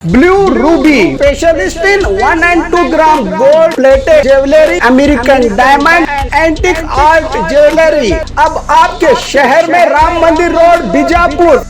Blue Ruby specialist in 1 and 2 gram gold plated jewellery, American diamond, antique art jewellery अब आपके शहर में राम मंदिर road Bijapur.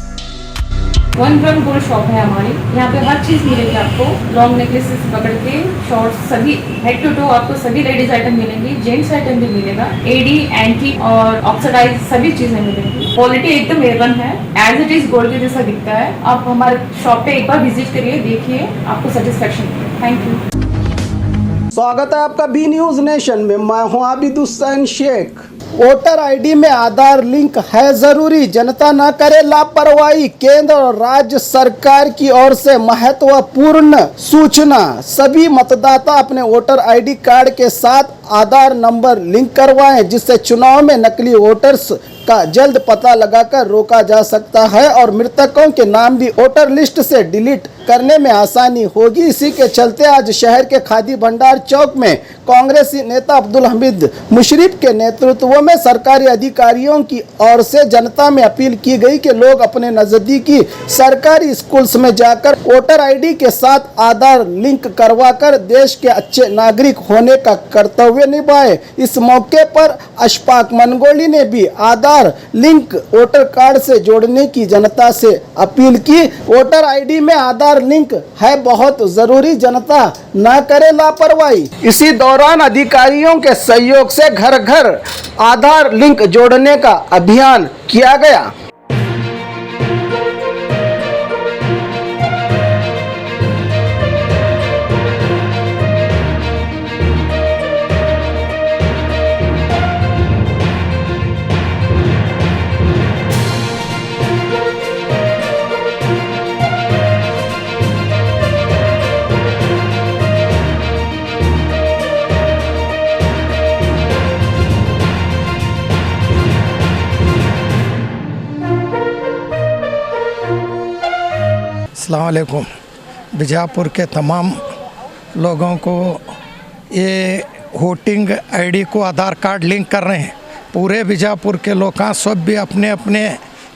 1 gram gold shop है हमारी। यहाँ पे हर चीज मिलेगी आपको, लॉन्ग नेकलेसेस पकड़ के शॉर्ट्स, सभी हेड टू टो आपको सभी लेडीज आइटम मिलेंगी, जेंट्स आइटम भी मिलेगा, एडी एंटीक और ऑक्सीडाइज सभी चीजें मिलेंगी। क्वालिटी एकदम A1 है, एज इट इज गोल्ड के जैसा दिखता है। आप हमारे शॉप पे एक बार विजिट करिए, देखिए, आपको सेटिस्फेक्शन मिलेगा। Thank you. स्वागत है आपका बी न्यूज नेशन में। मैं हूं आबिद हुसैन शेख। वोटर आईडी में आधार लिंक है जरूरी, जनता न करे लापरवाही। केंद्र और राज्य सरकार की ओर से महत्वपूर्ण सूचना। सभी मतदाता अपने वोटर आईडी कार्ड के साथ आधार नंबर लिंक करवाएं, जिससे चुनाव में नकली वोटर्स का जल्द पता लगाकर रोका जा सकता है और मृतकों के नाम भी वोटर लिस्ट से डिलीट करने में आसानी होगी। इसी के चलते आज शहर के खादी भंडार चौक में कांग्रेसी नेता अब्दुल हमीद मुशर्रफ के नेतृत्व में सरकारी अधिकारियों की ओर से जनता में अपील की गई कि लोग अपने नजदीकी सरकारी स्कूल्स में जाकर वोटर आईडी के साथ आधार लिंक करवाकर देश के अच्छे नागरिक होने का कर्तव्य निभाए। इस मौके पर अशफाक मनगोली ने भी आधार लिंक वोटर कार्ड से जोड़ने की जनता से अपील की। वोटर आईडी में आधार लिंक है बहुत जरूरी, जनता न करे लापरवाही। इसी दौरान अधिकारियों के सहयोग से घर घर आधार लिंक जोड़ने का अभियान किया गया। अस्सलाम वालेकुम। बीजापुर के तमाम लोगों को ये वोटिंग आईडी को आधार कार्ड लिंक कर रहे हैं। पूरे बीजापुर के लोग सब भी अपने अपने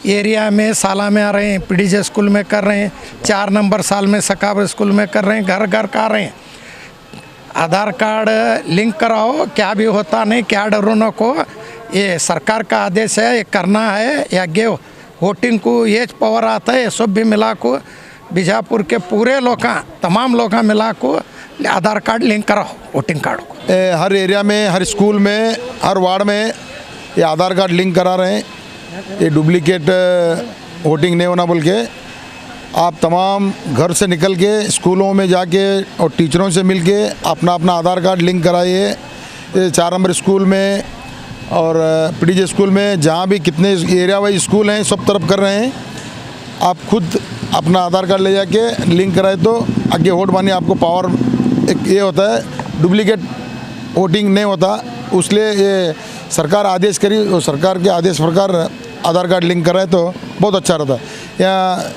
एरिया में साला में आ रहे हैं, पीडीजे स्कूल में कर रहे हैं, 4 नंबर साल में सकाबर स्कूल में कर रहे हैं, घर घर कर रहे हैं। आधार कार्ड लिंक कराओ, क्या भी होता नहीं, क्या डरो न को। ये सरकार का आदेश है, ये करना है। आगे वोटिंग को ये पावर आता है, सब भी मिला को बीजापुर के पूरे लोग तमाम लोग मिला को आधार कार्ड लिंक कराओ वोटिंग कार्ड को। हर एरिया में, हर स्कूल में, हर वार्ड में ये आधार कार्ड लिंक करा रहे हैं। ये डुप्लीकेट वोटिंग नहीं होना बोल के आप तमाम घर से निकल के स्कूलों में जाके और टीचरों से मिल के अपना अपना आधार कार्ड लिंक कराइए। 4 नंबर स्कूल में और पीडीजे स्कूल में, जहाँ भी कितने एरिया वाइज स्कूल हैं, सब तरफ कर रहे हैं। आप खुद अपना आधार कार्ड ले जाके लिंक कराए तो आगे वोट पाने आपको पावर एक ये होता है, डुप्लीकेट वोटिंग नहीं होता। उसलिए ये सरकार आदेश करी और सरकार के आदेश प्रकार आधार कार्ड लिंक कराए तो बहुत अच्छा रहता है। यहाँ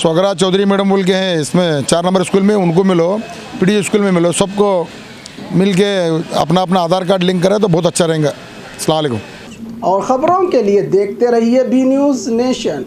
स्वगरा चौधरी मैडम बोल के हैं, इसमें 4 नंबर स्कूल में उनको मिलो, पीडीजे स्कूल में मिलो, सबको मिल के अपना अपना आधार कार्ड लिंक कराए तो बहुत अच्छा रहेगा। अस्सलाम वालेकुम। और खबरों के लिए देखते रहिए बी न्यूज नेशन।